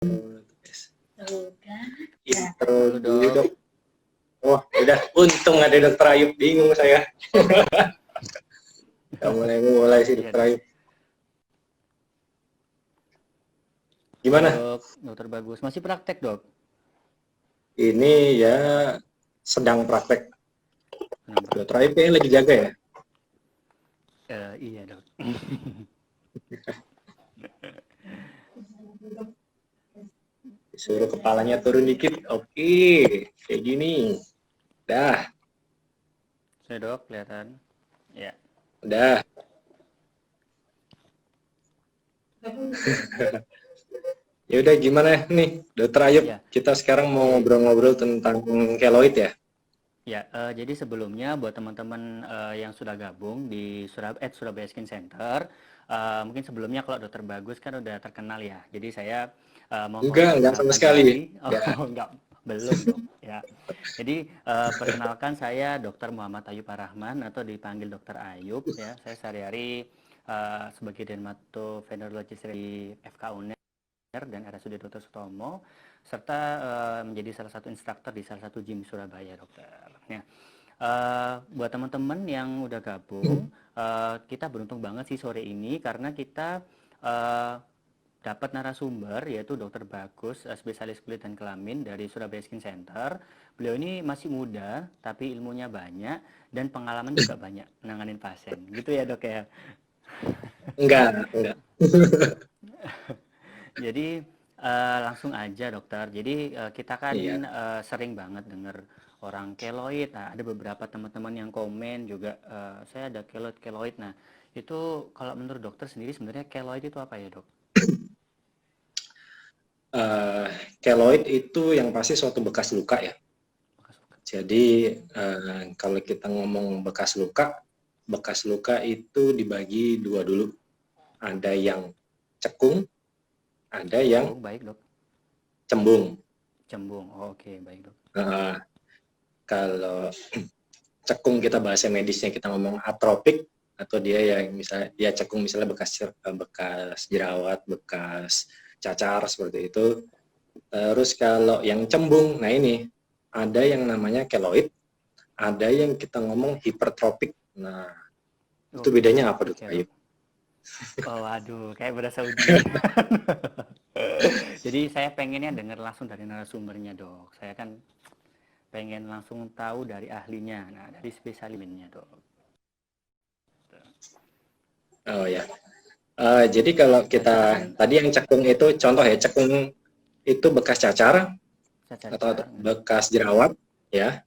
Udah. Intro dulu dok. Oh, udah. Untung ada dokter Ayub. Bingung saya. Gak mulai sih dokter Ayub. Gimana? Dok, dokter Bagus. Masih praktek, dok? Ini ya sedang praktek. Sedang Dokter praktek. Ayub kayaknya lagi jaga ya? Iya, dok. Suruh kepalanya turun dikit. Oke, kayak gini. Dah, Saya, dok, kelihatan. Ya. udah. Ya udah gimana nih, dokter Ayub? Ya. Kita sekarang mau ngobrol-ngobrol tentang keloid ya? Ya, jadi sebelumnya buat teman-teman yang sudah gabung di Surabaya Skin Center, mungkin sebelumnya kalau dokter Bagus kan udah terkenal ya. Jadi saya mohon Enggak sama memperkenalkan sekali. diri. Enggak. Oh, enggak, belum dok. Ya. Jadi perkenalkan saya Dokter Muhammad Ayub Arrahman atau dipanggil Dokter Ayub ya. Saya sehari-hari sebagai dermatovenerologis di FK UNER dan RSUD Dr. Sutomo serta menjadi salah satu instruktur di salah satu gym di Surabaya, dokter. Ya. Buat teman-teman yang udah gabung, kita beruntung banget sih sore ini karena kita dapat narasumber yaitu Dokter Bagus, spesialis kulit dan kelamin dari Surabaya Skin Center. Beliau ini masih muda tapi ilmunya banyak dan pengalaman juga banyak menanganin pasien. Gitu ya, Dok ya. Enggak. Jadi langsung aja dokter. Jadi kita kan Iya. sering banget dengar orang keloid. Nah, ada beberapa teman-teman yang komen juga saya ada keloid. Nah, itu kalau menurut dokter sendiri sebenarnya keloid itu apa ya, Dok? Keloid itu yang pasti suatu bekas luka ya. Bekas luka. Jadi kalau kita ngomong bekas luka itu dibagi dua dulu. Ada yang cekung, ada yang Cembung, baik, Dok. cembung. Cembung. Oh, oke, baik, Dok. Kalau cekung kita bahasa medisnya kita ngomong atropik atau dia yang misalnya dia cekung misalnya bekas jerawat, bekas cacar seperti itu. Terus kalau yang cembung, nah ini ada yang namanya keloid, ada yang kita ngomong hipertropik. Nah, itu Oh, bedanya apa hipertropik dokter ya, Ayu? Dok. Oh, aduh, kayak berasa ujian. Jadi saya pengennya dengar langsung dari narasumbernya, Dok. Saya kan pengen langsung tahu dari ahlinya, nah dari spesialisnya, Dok. Oh ya. Jadi kalau Nah, kita kan kita tadi yang cekung itu contoh ya, cekung itu bekas cacar atau cacar-cacar, bekas jerawat ya.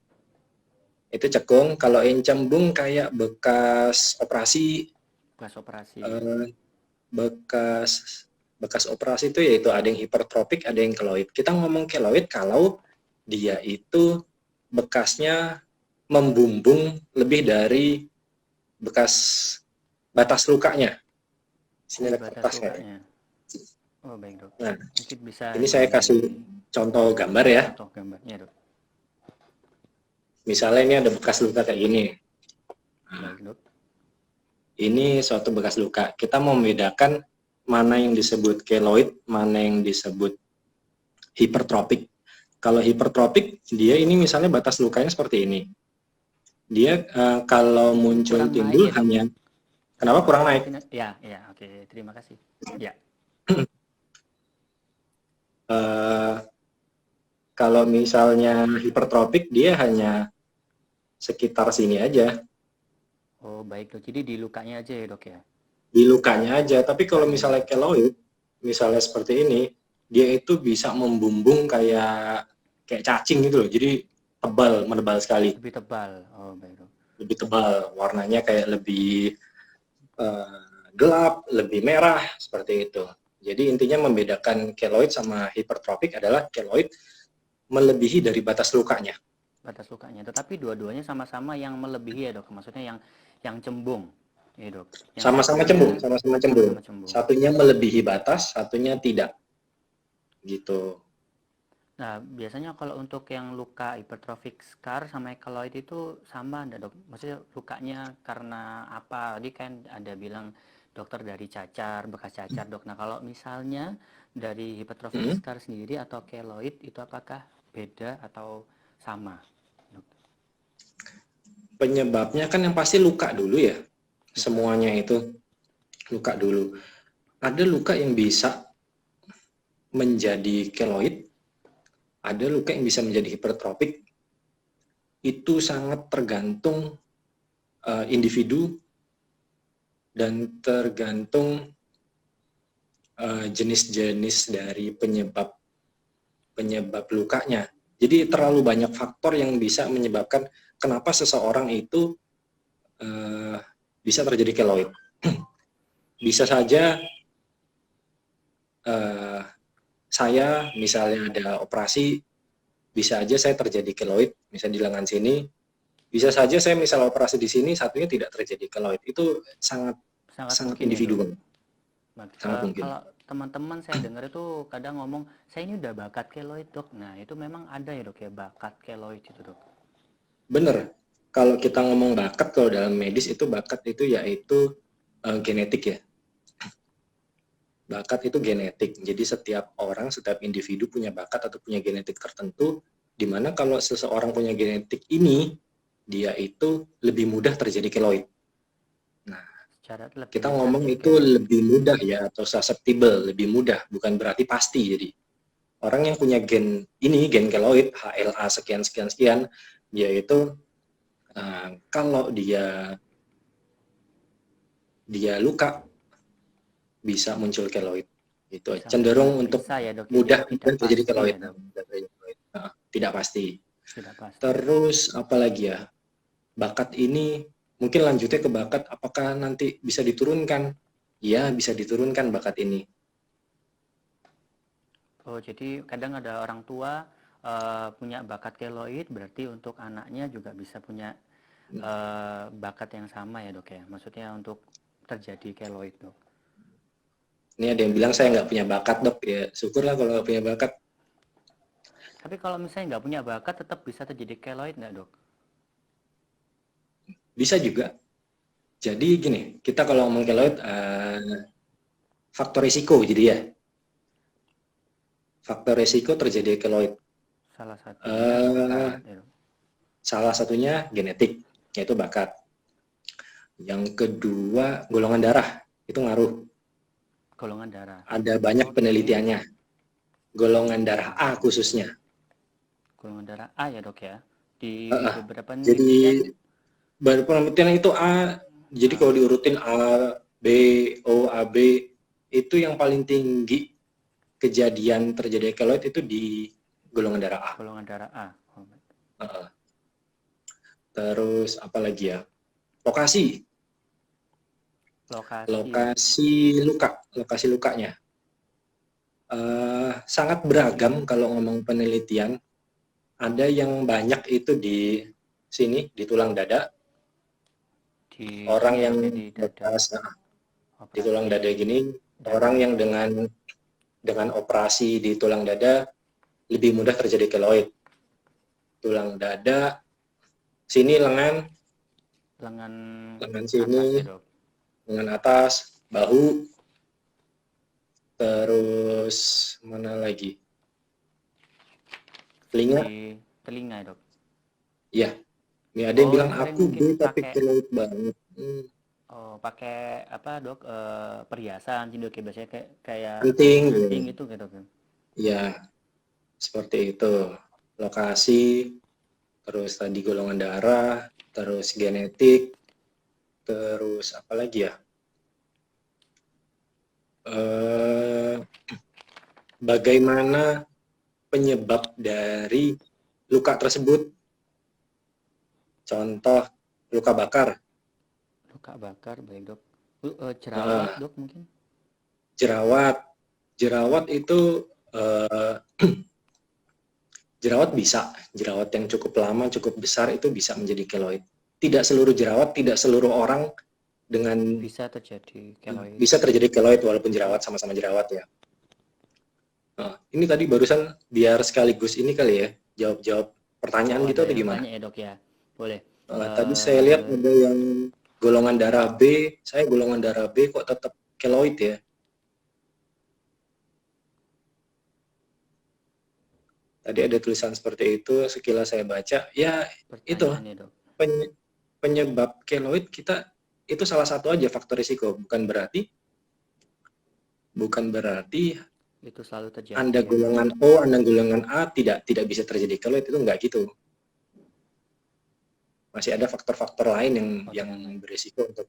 Itu cekung. Kalau yang cembung kayak bekas operasi, bekas operasi. eh, bekas bekas operasi itu yaitu ada yang hipertropik, ada yang keloid. Kita ngomong keloid kalau dia itu bekasnya membumbung lebih dari bekas batas lukanya. Sini Oh, ada batas kertasnya. lukanya. Oh, baik, Dok. Nah, Mungkin bisa ini saya kasih contoh gambar ya. contoh gambarnya, Dok. Misalnya ini ada bekas luka kayak gini. Nah, Baik, Dok. ini suatu bekas luka. Kita mau membedakan mana yang disebut keloid, mana yang disebut hipertropik. Kalau hipertropik, dia ini misalnya batas lukanya seperti ini. Dia kalau muncul Kurang naik timbul ya, Dok. hanya kenapa kurang naik? Mungkin ya, ya, oke. Terima kasih. Ya. Uh, kalau misalnya hipertropik, dia hanya sekitar sini aja. Oh, baik, Dok. Jadi di lukanya aja ya, Dok ya. Di lukanya aja. Tapi kalau Lukanya misalnya ya. keloid, misalnya seperti ini, dia itu bisa membumbung kayak cacing gitu loh. Jadi tebal, menebal sekali. Lebih tebal. Oh, baik, Dok. Lebih tebal, warnanya kayak lebih gelap, lebih merah, seperti itu. Jadi intinya membedakan keloid sama hipertropik adalah keloid melebihi dari batas lukanya. Batas lukanya. Tetapi dua-duanya sama-sama yang melebihi ya, Dok. Maksudnya yang cembung. Ya, Dok. Yang Sama-sama cembung, cekungnya sama-sama cembung. sama-sama cembung. Satunya melebihi batas, satunya tidak. Gitu. Nah, biasanya kalau untuk yang luka hypertrophic scar sama keloid itu sama enggak, Dok? Maksudnya lukanya karena apa? Tadi kan ada bilang dokter dari cacar, bekas cacar dok. Nah kalau misalnya dari hipertrofi Hmm. scar sendiri atau keloid itu apakah beda atau sama dok? Penyebabnya kan yang pasti luka dulu ya. Luka. Semuanya itu luka dulu. Ada luka yang bisa menjadi keloid, ada luka yang bisa menjadi hipertropik. Itu sangat tergantung individu dan tergantung jenis-jenis dari penyebab lukanya. Jadi terlalu banyak faktor yang bisa menyebabkan kenapa seseorang itu bisa terjadi keloid. Bisa saja saya misalnya ada operasi, bisa aja saya terjadi keloid, misalnya di lengan sini. Bisa saja saya misal operasi di sini, satunya tidak terjadi keloid. Itu sangat Sangat sangat mungkin ya individu dok. banget, sangat mungkin. Kalau teman-teman saya dengar itu kadang ngomong, saya ini udah bakat keloid dok. Nah itu memang ada ya dok ya bakat keloid itu dok. Bener, kalau kita ngomong bakat, kalau dalam medis itu bakat itu yaitu genetik ya. Bakat itu genetik. Jadi setiap orang, setiap individu punya bakat atau punya genetik tertentu, di mana kalau seseorang punya genetik ini, dia itu lebih mudah terjadi keloid. Nah, Secara lebih kita mudah ngomong terjadi itu keloid. lebih mudah ya, atau susceptible, lebih mudah, bukan berarti pasti. Jadi orang yang punya gen ini, gen keloid, HLA sekian sekian sekian, dia itu kalau dia luka bisa muncul keloid. Itu Bisa muncul, cenderung untuk bisa ya dok ya. Jadi mudah tidak terjadi pasti keloid. ya dok. Tidak pasti. Tidak pasti. Terus apalagi ya? Bakat ini mungkin lanjutnya ke bakat, apakah nanti bisa diturunkan? Ya, bisa diturunkan bakat ini. Oh jadi kadang ada orang tua punya bakat keloid, berarti untuk anaknya juga bisa punya bakat yang sama ya dok ya. Maksudnya untuk terjadi keloid dok. Ini ada yang bilang saya nggak punya bakat dok, ya syukurlah kalau nggak punya bakat. Tapi kalau misalnya nggak punya bakat, tetap bisa terjadi keloid nggak dok? Bisa juga. Jadi gini, kita kalau ngomong keloid, faktor risiko jadi ya. Faktor risiko terjadi keloid. Salah satunya Eh, bakat ya dok. Salah satunya genetik, yaitu bakat. Yang kedua, golongan darah, itu ngaruh. Golongan darah. Ada banyak Oke. penelitiannya. Golongan darah A khususnya. Golongan darah A ya dok ya. Di Uh, beberapa jadi penelitian baru penelitian itu A, jadi A. kalau diurutin A, B, O, AB, itu yang paling tinggi kejadian terjadi keloid itu di golongan darah A. Golongan darah A. Oh, Terus apa lagi ya? Lokasi, lokasi. lokasi lukanya. Sangat beragam kalau ngomong penelitian. Ada yang banyak itu di sini, di tulang dada. Di Orang sini ya yang dok ya, di dada. bekas di tulang Operasi dada gini, orang dada. yang dengan operasi di tulang dada lebih mudah terjadi keloid. Tulang dada, sini Lengan lengan atas ya sini, dok. lengan atas, bahu, terus mana lagi? Telinga, Di telinga ya dok. ya. Ini ada yang Oh bilang ini sering aku mungkin B tapi pakai keloid banget. pakai apa dok, perhiasan sih dok ya, biasanya kayak kayak Penting, anting itu gitu dok ya. ya seperti itu. Lokasi, terus tadi golongan darah, terus genetik, terus apa lagi ya? Eh, Bagaimana penyebab dari luka tersebut? Contoh luka bakar, Luka bakar baik dok. Jerawat eh, dok mungkin. jerawat, jerawat itu jerawat bisa, jerawat yang cukup lama, cukup besar itu bisa menjadi keloid. Tidak seluruh jerawat, tidak seluruh orang dengan Bisa terjadi keloid. bisa terjadi keloid walaupun jerawat sama-sama jerawat ya. Nah, ini tadi barusan biar sekaligus ini kali ya, jawab-jawab pertanyaan Oh gitu ada atau yang gimana? tanya ya dok ya. Boleh. Tadi saya lihat ada yang golongan darah B, saya golongan darah B kok tetap keloid ya. Tadi ada tulisan seperti itu, sekilas saya baca, ya itu Pertanyaannya dok. penyebab keloid kita itu salah satu aja faktor risiko, bukan berarti Itu selalu terjadi Anda ya. golongan O, Anda golongan A tidak bisa terjadi keloid, itu enggak gitu. Masih ada faktor-faktor lain yang berisiko untuk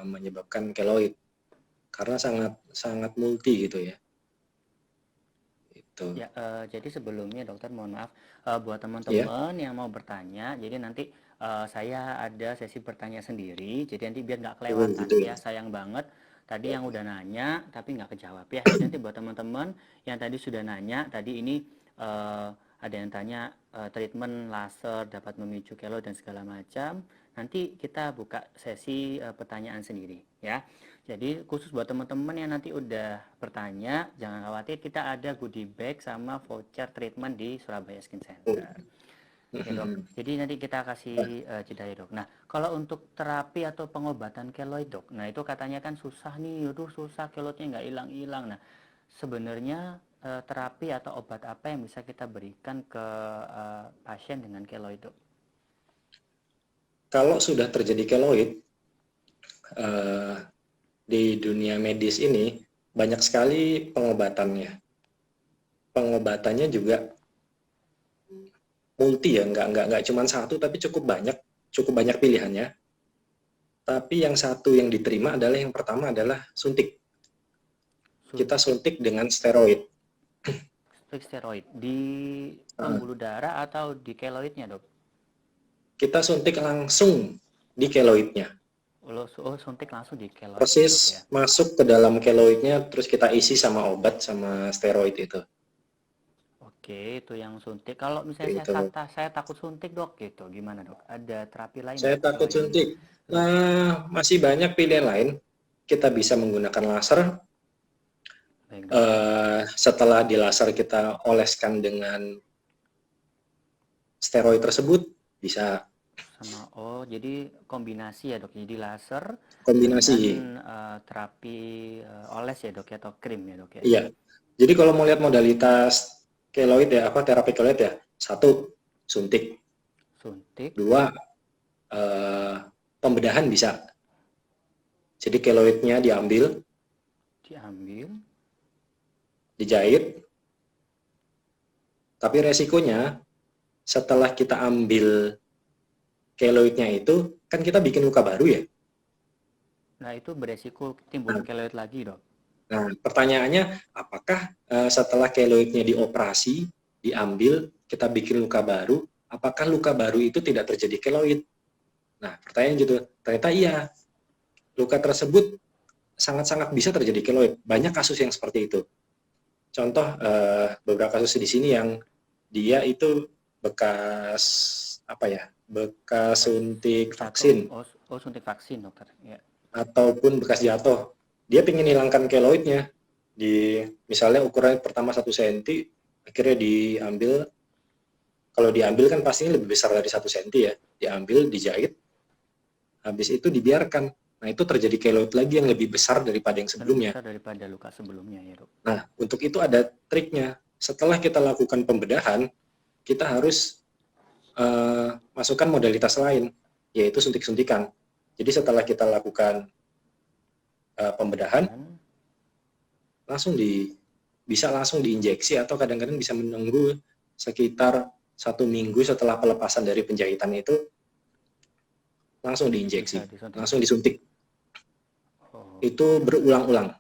menyebabkan keloid karena sangat multi gitu ya. Itu. Ya, jadi sebelumnya dokter mohon maaf buat Ya. teman-teman yang mau bertanya, jadi nanti saya ada sesi bertanya sendiri, jadi nanti biar nggak kelewatan Gitu. ya, sayang banget tadi yang udah nanya tapi nggak kejawab ya. Jadi nanti buat teman-teman yang tadi sudah nanya, tadi ini ada yang tanya treatment laser dapat memicu keloid dan segala macam. Nanti kita buka sesi pertanyaan sendiri ya. Jadi khusus buat teman-teman yang nanti udah bertanya, jangan khawatir, kita ada goodie bag sama voucher treatment di Surabaya Skin Center. Ya dok, jadi nanti kita kasih jeda ya dok. Nah, kalau untuk terapi atau pengobatan keloid dok, nah itu katanya kan susah nih, aduh susah keloidnya nggak hilang-hilang. Nah, sebenarnya terapi atau obat apa yang bisa kita berikan ke pasien dengan keloid dok? Kalau sudah terjadi keloid, di dunia medis ini banyak sekali pengobatannya. Pengobatannya juga multi ya, nggak cuma satu tapi cukup banyak pilihannya. Tapi yang satu yang diterima adalah yang pertama adalah suntik. Kita suntik dengan steroid. Steroid di pembuluh darah atau di keloidnya dok? Kita suntik langsung di keloidnya. Oh, suntik langsung di keloid ya dok ya? Persis masuk ke dalam keloidnya, terus kita isi sama obat sama steroid itu. Oke, itu yang suntik. Kalau misalnya Itu. saya takut suntik dok, gitu, gimana dok? Ada terapi lain Saya nggak takut selain suntik. suntik? Masih banyak pilihan lain. Kita bisa menggunakan laser. Baik dok. Setelah di laser kita oleskan dengan steroid tersebut, bisa Jadi kombinasi ya dok. Jadi laser kombinasi. dengan terapi oles ya dok ya, atau krim ya dok ya? Iya. Jadi kalau mau lihat modalitas keloid ya, terapi keloid ya, 1 suntik, Suntik, 2 pembedahan bisa. Jadi keloidnya diambil, diambil, dijahit, tapi resikonya setelah kita ambil keloidnya itu, kan kita bikin luka baru ya. nah itu beresiko timbul keloid lagi dok? Nah, pertanyaannya, apakah setelah keloidnya dioperasi, diambil, kita bikin luka baru, apakah luka baru itu tidak terjadi keloid? Nah, pertanyaan gitu. Ternyata iya, luka tersebut sangat-sangat bisa terjadi keloid. Banyak kasus yang seperti itu. Contoh, beberapa kasus di sini yang dia itu bekas suntik vaksin, suntik vaksin dokter ya. ataupun bekas jatuh. Dia ingin hilangkan keloidnya. Misalnya ukuran pertama 1 cm, akhirnya diambil. Kalau diambil kan pastinya lebih besar dari 1 cm ya. Diambil, dijahit, habis itu dibiarkan. Nah, itu terjadi keloid lagi yang lebih besar daripada yang sebelumnya. Lebih besar daripada luka sebelumnya ya dok. Nah, untuk itu ada triknya. Setelah kita lakukan pembedahan, kita harus masukkan modalitas lain, yaitu suntik-suntikan. Jadi setelah kita lakukan pembedahan, bisa langsung diinjeksi, atau kadang-kadang bisa menunggu sekitar 1 minggu setelah pelepasan dari penjahitan itu, langsung diinjeksi, langsung disuntik. Itu berulang-ulang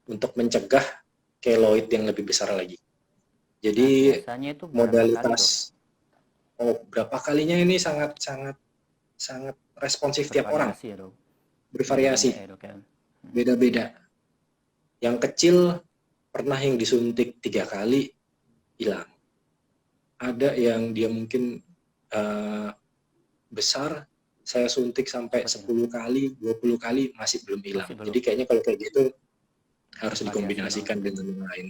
untuk mencegah keloid yang lebih besar lagi. Jadi biasanya itu modalitas berapa kalinya ini sangat responsif tiap orang. Ya, dok. Bervariasi. Beda-beda. Yang kecil pernah yang disuntik 3 kali hilang. Ada yang dia mungkin besar, saya suntik sampai 10 kali, 20 kali masih belum hilang. Jadi kayaknya kalau kayak gitu harus dikombinasikan dengan yang lain.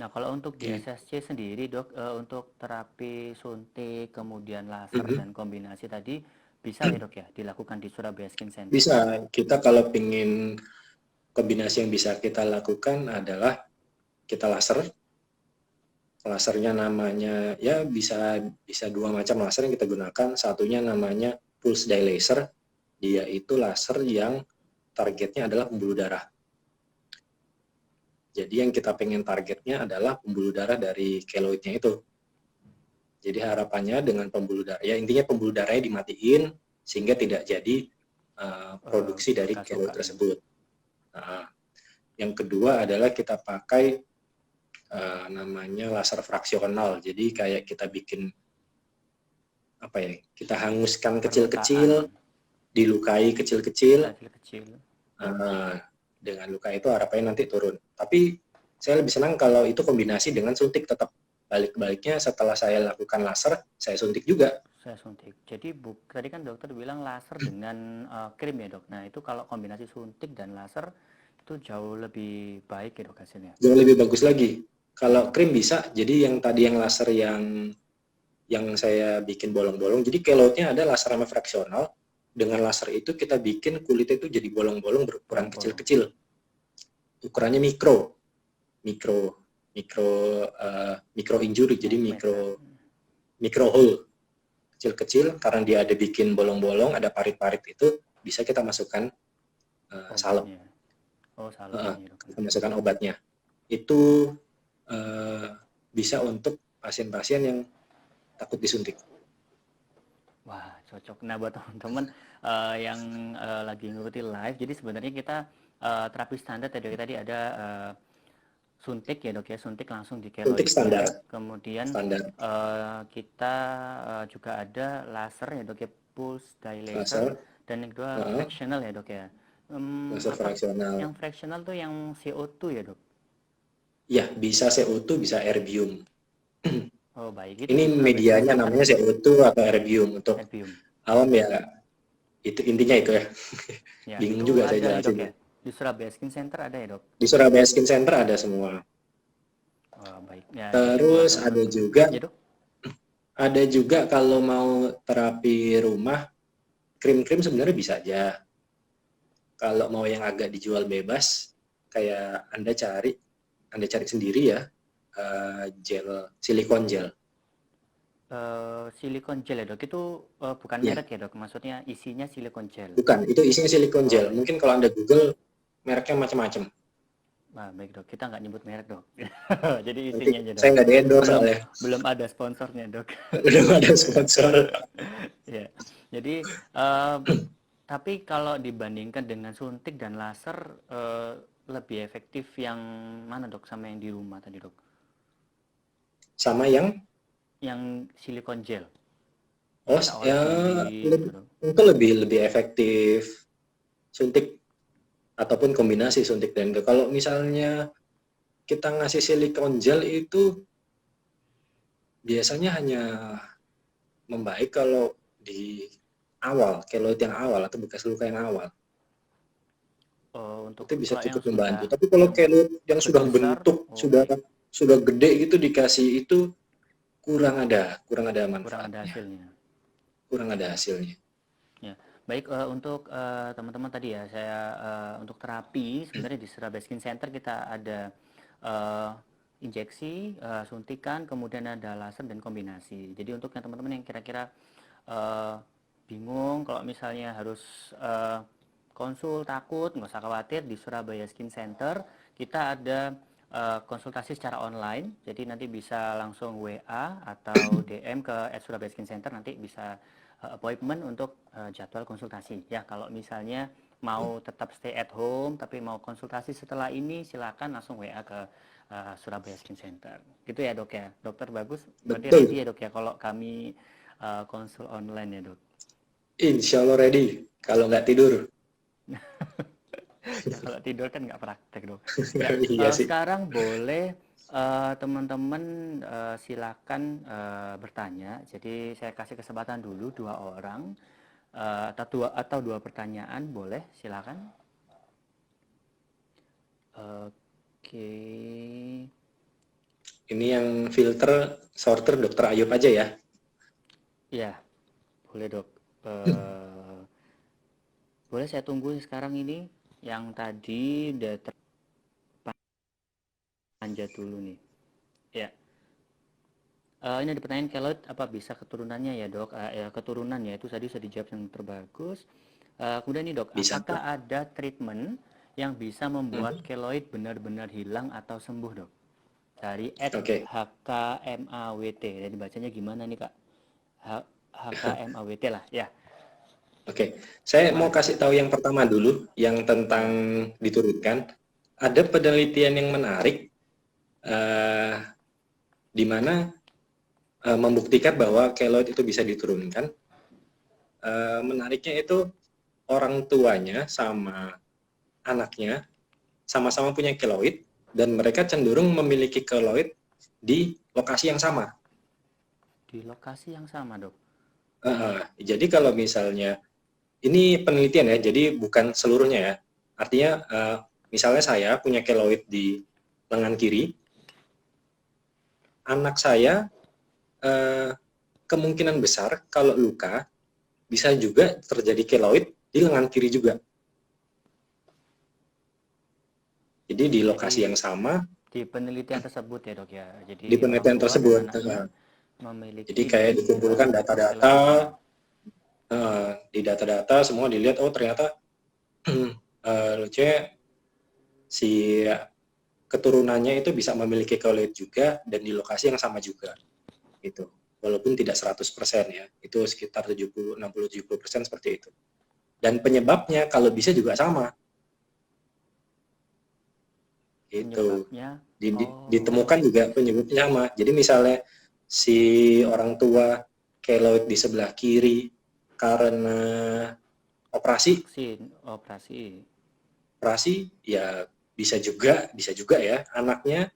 Nah, kalau untuk di SSC sendiri dok, untuk terapi suntik, kemudian laser dan kombinasi tadi, bisa ya dok ya dilakukan di Surabaya Skin Center. Bisa, kita kalau pingin kombinasi yang bisa kita lakukan adalah kita laser. Lasernya namanya ya bisa bisa dua macam laser yang kita gunakan. Satunya namanya pulse dye laser. Dia itu laser yang targetnya adalah pembuluh darah. Jadi yang kita pengen targetnya adalah pembuluh darah dari keloidnya itu. Jadi harapannya dengan pembuluh darah, ya intinya pembuluh darahnya dimatiin sehingga tidak jadi produksi dari bekas keloid lukanya. tersebut. Nah, yang kedua adalah kita pakai namanya laser fraksional. Jadi kayak kita bikin apa ya? Kita hanguskan kecil-kecil, dilukai kecil-kecil. Dengan luka itu harapannya nanti turun. Tapi saya lebih senang kalau itu kombinasi dengan suntik tetap. Balik-baliknya setelah saya lakukan laser, saya suntik juga. Saya suntik. Jadi tadi kan dokter bilang laser dengan krim ya dok. Nah itu kalau kombinasi suntik dan laser itu jauh lebih baik ya dok hasilnya. Jauh lebih bagus lagi. Kalau krim bisa, jadi yang tadi yang laser yang saya bikin bolong-bolong, jadi keloidnya ada laser sama fraksional. Dengan laser itu kita bikin kulitnya itu jadi bolong-bolong berukuran kecil-kecil. Ukurannya mikro injury, jadi mikro hole kecil-kecil. Karena dia ada bikin bolong-bolong, ada parit-parit, itu bisa kita masukkan salep. Kita masukkan obatnya. Itu bisa untuk pasien-pasien yang takut disuntik. Wah, cocok. Nah, buat teman-teman yang lagi ngikuti live, jadi sebenarnya kita terapi standar tadi ada suntik ya dok ya, suntik langsung di keloidnya. Kemudian kita juga ada laser ya dok ya, pulse dye laser. Dan yang kedua fractional ya dok ya. Laser fraksional. Yang fractional tuh yang CO2 ya dok? Ya, bisa CO2, bisa erbium. Oh baik. Ini medianya namanya CO2 atau erbium. Untuk awam ya, itu intinya itu ya. Bingung juga saya jelasin. Ya? Di Surabaya Skin Center ada ya dok? Di Surabaya Skin Center ada semua. Oh, baik. Ya, terus ada juga, ya, dok? Ada juga kalau mau terapi rumah, krim-krim sebenarnya bisa aja. Kalau mau yang agak dijual bebas, kayak Anda cari sendiri ya, silikon gel. Silikon gel ya dok, itu bukan merek ya dok, maksudnya isinya silikon gel? Bukan, itu isinya silikon gel. Mungkin kalau Anda Google, mereknya macam-macam. Nah, baik dok, kita nggak nyebut merek dok. Jadi isinya aja dok. Saya nggak di-endorse soalnya. Belum ada sponsornya dok. Belum ada sponsor. Ya, jadi tapi kalau dibandingkan dengan suntik dan laser, lebih efektif yang mana dok, sama yang di rumah tadi dok? Sama yang silikon gel. Oh, ya, itu lebih efektif suntik ataupun kombinasi suntik dan gel. Kalau misalnya kita ngasih silikon gel itu biasanya hanya membaik kalau di awal, keloid yang awal atau bekas luka yang awal. Itu bisa cukup membantu. Tapi kalau keloid yang sudah bentuk, sudah gede gitu dikasih itu kurang ada manfaatnya. Kurang ada hasilnya. Ya, baik, untuk teman-teman tadi ya, saya untuk terapi sebenarnya di Surabaya Skin Center kita ada injeksi, suntikan, kemudian ada laser dan kombinasi. Jadi untuk yang teman-teman yang kira-kira bingung kalau misalnya harus konsul, takut, nggak usah khawatir, di Surabaya Skin Center kita ada konsultasi secara online. Jadi nanti bisa langsung WA atau DM ke @Surabaya Skin Center, nanti bisa appointment untuk jadwal konsultasi. Ya, kalau misalnya mau tetap stay at home tapi mau konsultasi setelah ini, silakan langsung WA ke Surabaya Skin Center. Gitu ya dok ya. Dokter Bagus berarti ready ya dok ya kalau kami konsul online ya dok? Insya Allah ready. Kalau nggak tidur. Ya, kalau tidur kan nggak praktek dok. Ya, sekarang boleh teman-teman silakan bertanya. Jadi saya kasih kesempatan dulu 2 orang atau dua pertanyaan, boleh silakan. Oke. Ini yang filter sorter Dokter Ayub aja ya? Ya, boleh dok. Eh, boleh saya tunggu sekarang ini yang tadi udah terpanjat dulu nih. Ya. Ini ada pertanyaan keloid apa bisa keturunannya ya dok? Ya, keturunan ya itu tadi sudah dijawab yang terbagus. Kemudian nih dok, Bisa apakah tuh. ada treatment yang bisa membuat Mhm. keloid benar-benar hilang atau sembuh dok? Dari Ed Oke. HKMAWT, jadi bacanya gimana nih kak? HKMAWT lah, ya. Oke, saya mau Gimana tuh? kasih tahu yang pertama dulu, yang tentang Boleh. diturunkan. Ada penelitian yang menarik, eh, di mana membuktikan bahwa keloid itu bisa diturunkan. Menariknya itu orang tuanya sama anaknya sama-sama punya keloid, dan mereka cenderung memiliki keloid di lokasi yang sama. Di lokasi yang sama dok. Jadi kalau misalnya, ini penelitian ya, jadi bukan seluruhnya ya. Artinya, misalnya saya punya keloid di lengan kiri, anak saya eh, kemungkinan besar kalau luka bisa juga terjadi keloid di lengan kiri juga. Jadi di lokasi Jadi yang sama di penelitian tersebut ya dok ya. di Jadi orang penelitian tua dan tersebut. anaknya Jadi memiliki kayak dikumpulkan keloid ya. data-data, di data-data semua dilihat, oh ternyata lucunya si keturunannya itu bisa memiliki keloid juga dan di lokasi yang sama juga gitu. Walaupun tidak 100% ya, itu sekitar 70, 60, 70% seperti itu. Dan penyebabnya kalau bisa juga sama gitu. Penyebabnya, Ditemukan oh, juga penyebabnya sama. Jadi misalnya si orang tua keloid di sebelah kiri karena operasi, vaksin, operasi. operasi ya bisa juga ya anaknya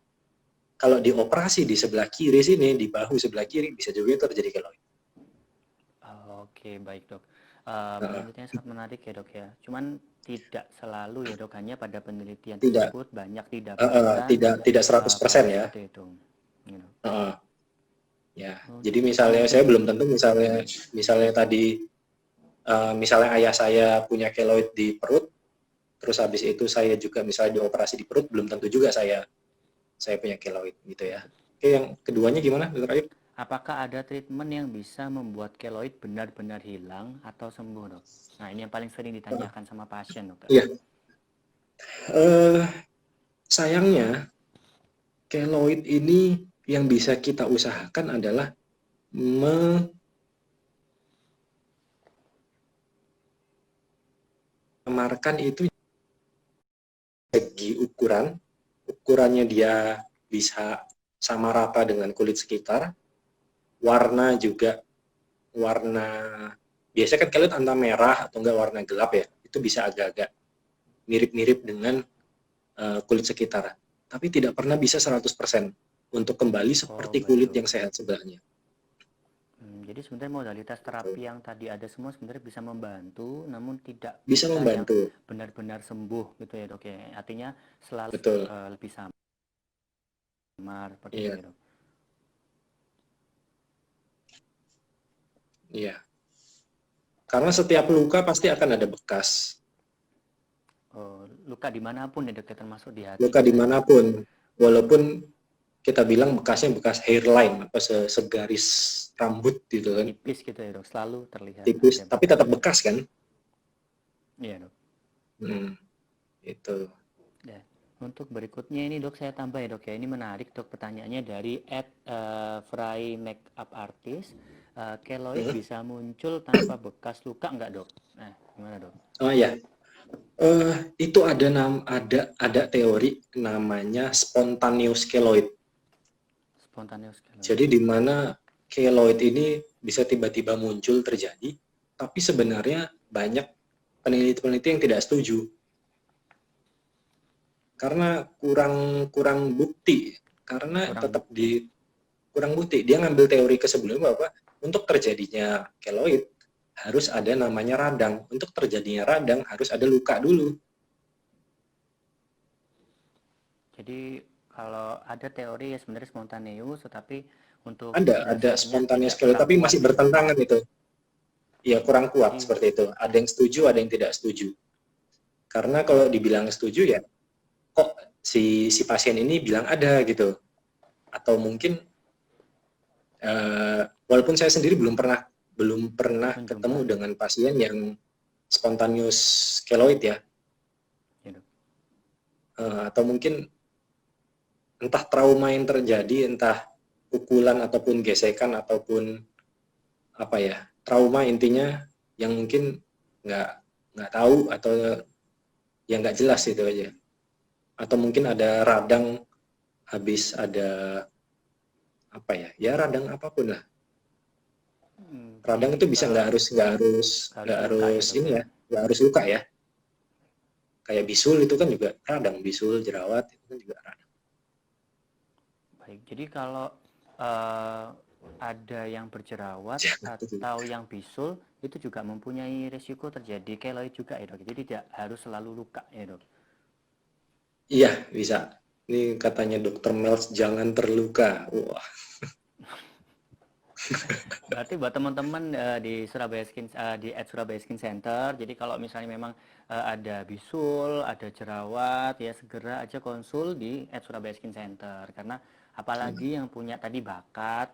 kalau dioperasi di sebelah kiri sini, di bahu sebelah kiri, bisa juga itu terjadi keloid. Oke, baik dok. Heeh. Penelitiannya sangat menarik ya dok ya. Cuman tidak selalu ya dok, hanya pada penelitian Tidak, tersebut banyak didapatkan tidak 100% kasus ya. seperti itu. Gitu. Heeh. Ya, jadi Untuk misalnya saya belum tentu, misalnya misalnya tadi, misalnya ayah saya punya keloid di perut, terus habis itu saya juga misalnya dioperasi di perut, belum tentu juga saya punya keloid gitu ya. Oke, yang keduanya gimana, Dokter Ayub? apakah ada treatment yang bisa membuat keloid benar-benar hilang atau sembuh dok? Nah ini yang paling sering ditanyakan sama pasien dok. Iya, eh, sayangnya keloid ini yang bisa kita usahakan adalah mengamarkan itu segi ukurannya dia bisa sama rata dengan kulit sekitar, warna juga, warna biasanya kan keloid antara merah atau enggak warna gelap ya, itu bisa agak-agak mirip-mirip dengan kulit sekitar, tapi tidak pernah bisa 100% untuk kembali Oh seperti baik kulit dok. yang sehat sebelahnya. Jadi sebenarnya modalitas terapi yang tadi ada semua sebenarnya bisa membantu, namun tidak Bisa bisa yang membantu, benar-benar sembuh gitu ya dok ya. Artinya selalu betul. lebih samar seperti itu Iya, ya dok. iya. Karena setiap luka pasti akan ada bekas. Oh, luka dimanapun ya dok, ya, termasuk di hati Luka kita ya dok. dimanapun, walaupun kita bilang bekasnya bekas hairline, apa segaris rambut gitu kan, Tipis gitu ya dok, selalu terlihat tipis, ada tapi bekas tetap ya. bekas kan. Iya dok. Hmm, itu. Ya. Untuk berikutnya ini dok saya tambah ya dok ya. Ini menarik dok pertanyaannya dari Fry Makeup Artist. Keloid Hmm. bisa muncul tanpa bekas luka nggak dok? Nah gimana dok? Oh ya, itu ada teori namanya spontaneous keloid. Spontaneous keloid. Jadi di mana keloid ini bisa tiba-tiba muncul terjadi, tapi sebenarnya banyak peneliti-peneliti yang tidak setuju karena kurang kurang bukti, karena Kurang tetap bukti. kurang bukti. Dia ngambil teori ke sebelumnya bahwa untuk terjadinya keloid harus ada namanya radang. Untuk terjadinya radang harus ada luka dulu. Jadi kalau ada teori ya sebenarnya spontaneous, tetapi untuk Ada dasarnya spontaneous tidak keloid, kurang tapi kuat masih ya. bertentangan itu. ya kurang kuat Jadi seperti itu. Ada yang setuju, ada yang tidak setuju. Karena kalau dibilang setuju ya, kok si pasien ini bilang ada gitu. Atau mungkin walaupun saya sendiri belum pernah ketemu menjumpai dengan pasien yang spontaneous keloid ya, ya dok. atau mungkin entah trauma yang terjadi, entah pukulan ataupun gesekan ataupun apa ya, trauma intinya yang mungkin nggak nggak tahu atau yang nggak jelas itu aja. Atau mungkin ada radang habis ada apa ya, ya radang apapun lah. Radang Jadi itu bisa nggak harus nggak harus harus nggak luka ya harus dok ini ya. ya, nggak harus luka ya. Kayak bisul itu kan juga radang, bisul jerawat itu kan juga radang. Baik, jadi kalau eh, ada yang berjerawat atau yang bisul itu juga mempunyai risiko terjadi keloid juga ya dok. Jadi tidak harus selalu luka ya dok. Iya bisa. Ini katanya Dokter Mels jangan terluka. Wah, Berarti buat teman-teman di Surabaya Skin di Surabaya Skin Center, jadi kalau misalnya memang ada bisul, ada jerawat, ya segera aja konsul di Surabaya Skin Center. Karena apalagi yang punya tadi bakat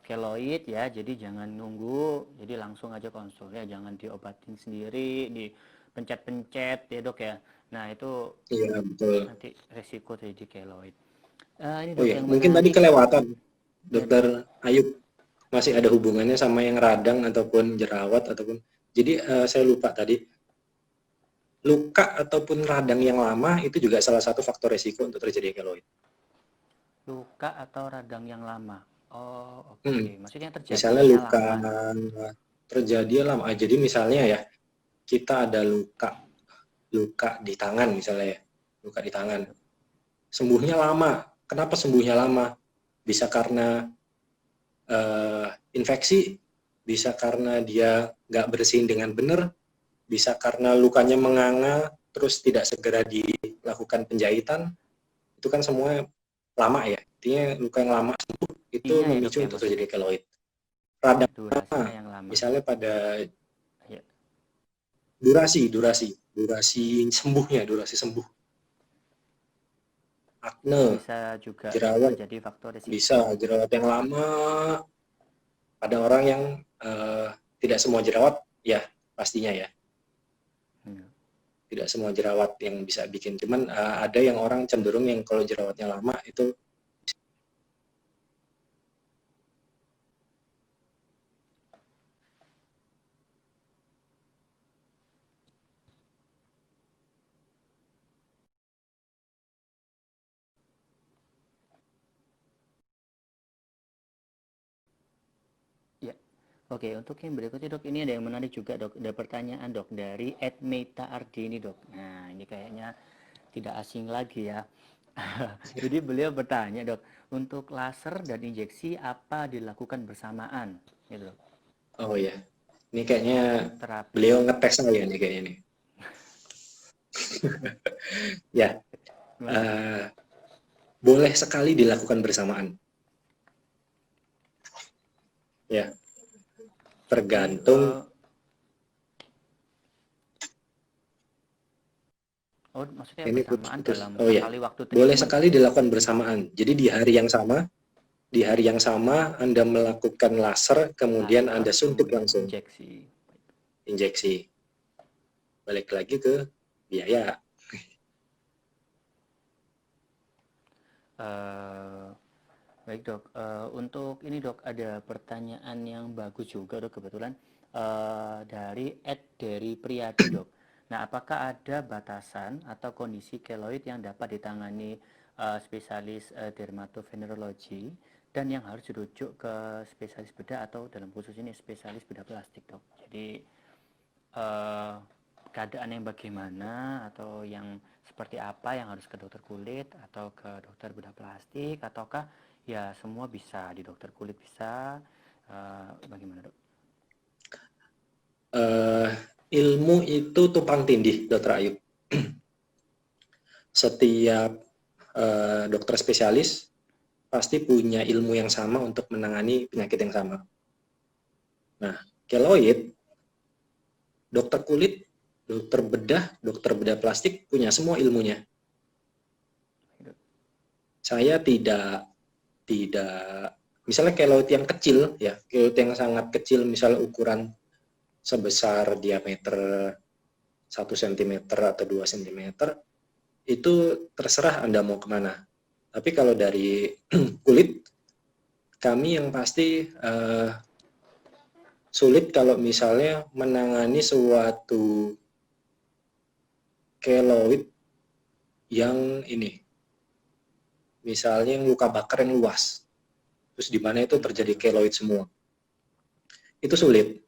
keloid ya, jadi jangan nunggu, jadi langsung aja konsul ya, jangan diobatin sendiri, dipencet-pencet ya dok ya. Nah itu iya betul. nanti resiko terjadi keloid. Ini Oh dok ya, yang mungkin tadi menarik, kelewatan. ya dok. Dokter Ayub masih ada hubungannya sama yang radang ataupun jerawat ataupun jadi saya lupa tadi luka ataupun radang yang lama itu juga salah satu faktor resiko untuk terjadi keloid. Luka atau radang yang lama? Oh, Hmm. oke. Maksudnya Misalnya terjadinya luka lama nih. terjadi lama. Jadi misalnya ya kita ada luka luka di tangan misalnya ya, luka di tangan. Ya, dok. Sembuhnya lama. Kenapa sembuhnya lama? Bisa karena infeksi, bisa karena dia nggak bersihin dengan benar, bisa karena lukanya menganga, terus tidak segera dilakukan penjahitan, itu kan semua lama ya. Intinya luka yang lama sembuh itu Intinya ya, dok memicu ya untuk terjadi maksudnya. keloid. Radang Durasinya yang lama. misalnya pada Ya, durasi sembuhnya, durasi sembuh. Akne, itu bisa juga jerawat, menjadi faktor bisa risiko. jerawat yang lama. Ada orang yang tidak semua jerawat, ya pastinya ya. Ya. Tidak semua jerawat yang bisa bikin, cuman ada yang orang cenderung yang kalau jerawatnya lama itu Ya. Oke, untuk yang berikutnya dok, ini ada yang menarik juga dok. Ada pertanyaan dok dari Meta Ardini dok. Nah, ini kayaknya tidak asing lagi ya. Jadi beliau bertanya dok, untuk laser dan injeksi apa dilakukan bersamaan? Gitu dok. oh ya, ini kayaknya Untuk terapi. beliau ngetes saya nih kayaknya nih. Ya, Gimana dok? uh, boleh sekali dilakukan bersamaan. Ya, Jadi tergantung. maksudnya Ini bersamaan putus-putus. dalam Oh ya, sekali waktu boleh treatment. sekali dilakukan bersamaan. Jadi di hari yang sama Anda melakukan laser, kemudian Laser Anda suntik kemudian langsung injeksi. injeksi. Balik lagi ke biaya. Eh, baik dok. Untuk ini dok ada pertanyaan yang bagus juga dok kebetulan dari dari Priyadi dok. Nah, apakah ada batasan atau kondisi keloid yang dapat ditangani spesialis dermatovenerologi dan yang harus dirujuk ke spesialis bedah atau dalam khusus ini spesialis bedah plastik dok. Jadi eh, keadaan yang bagaimana atau yang seperti apa yang harus ke dokter kulit atau ke dokter bedah plastik ataukah ya semua bisa di dokter kulit bisa bagaimana dok? Uh, ilmu itu tumpang tindih, Dokter Ayub. Setiap dokter spesialis pasti punya ilmu yang sama untuk menangani penyakit yang sama. Nah, keloid, dokter kulit, dokter bedah plastik punya semua ilmunya. Saya tidak misalnya keloid yang kecil ya, keloid yang sangat kecil, misalnya ukuran sebesar diameter 1 cm atau 2 cm, itu terserah Anda mau kemana. Tapi kalau dari kulit, kami yang pasti sulit kalau misalnya menangani suatu keloid yang ini, misalnya yang luka bakar yang luas, terus di mana itu terjadi keloid semua, itu sulit.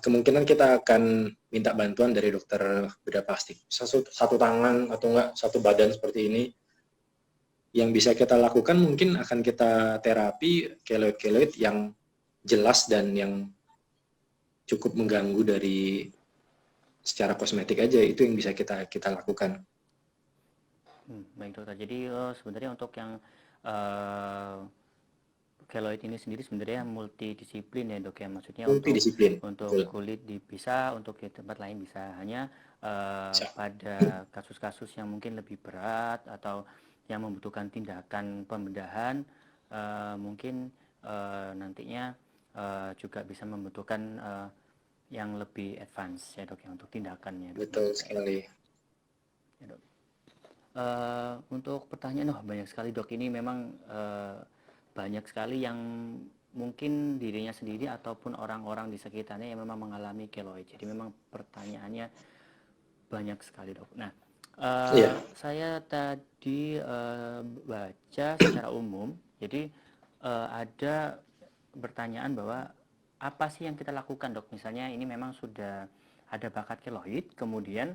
Kemungkinan kita akan minta bantuan dari dokter bedah plastik, satu tangan atau enggak satu badan seperti ini. Yang bisa kita lakukan mungkin akan kita terapi keloid-keloid yang jelas dan yang cukup mengganggu dari secara kosmetik aja, itu yang bisa kita lakukan. Baik dokter. Jadi sebenarnya untuk yang keloid ini sendiri sebenarnya multidisiplin ya dok ya. Maksudnya Multidisiplin. untuk Betul. kulit bisa, untuk di tempat lain bisa. Hanya Bisa. pada kasus-kasus yang mungkin lebih berat atau yang membutuhkan tindakan pembedahan, mungkin nantinya juga bisa membutuhkan yang lebih advance ya dok ya untuk tindakannya dok. Betul sekali. Ya, dok. Untuk pertanyaan, banyak sekali dok. Ini memang banyak sekali yang mungkin dirinya sendiri ataupun orang-orang di sekitarnya yang memang mengalami keloid. Jadi memang pertanyaannya banyak sekali dok. Nah, Iya. saya tadi baca secara umum, jadi ada pertanyaan bahwa apa sih yang kita lakukan dok? Misalnya ini memang sudah ada bakat keloid, kemudian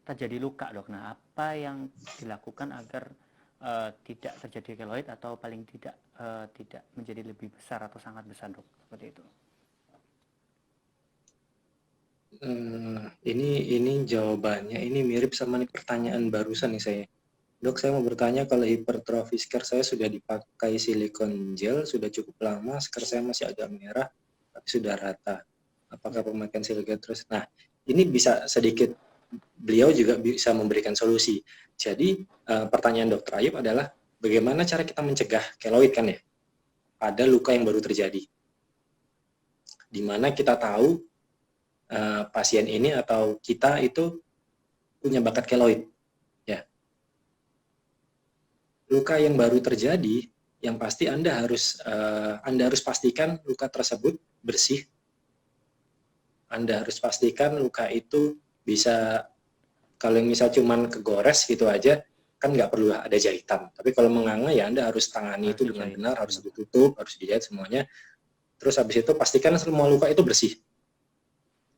terjadi luka dok. Nah, apa yang dilakukan agar tidak terjadi keloid atau paling tidak tidak menjadi lebih besar atau sangat besar dok? Seperti itu. Ini jawabannya ini mirip sama nih pertanyaan barusan nih saya. Dok, saya mau bertanya, kalau hipertrofi scare saya sudah dipakai silikon gel sudah cukup lama, scare saya masih agak merah tapi sudah rata. Apakah pemakaian silikon terus? Nah, ini bisa sedikit, beliau juga bisa memberikan solusi. Jadi pertanyaan Dokter Ayub adalah bagaimana cara kita mencegah keloid kan ya pada luka yang baru terjadi, di mana kita tahu pasien ini atau kita itu punya bakat keloid. Ya, luka yang baru terjadi, yang pasti Anda harus pastikan luka tersebut bersih. Anda harus pastikan luka itu bisa, kalau yang misal cuman kegores gitu aja, kan nggak perlu ada jahitan. Tapi kalau menganga ya Anda harus tangani Harus itu dengan dijahit. benar, harus ditutup, harus dijahit semuanya. Terus habis itu pastikan semua luka itu bersih.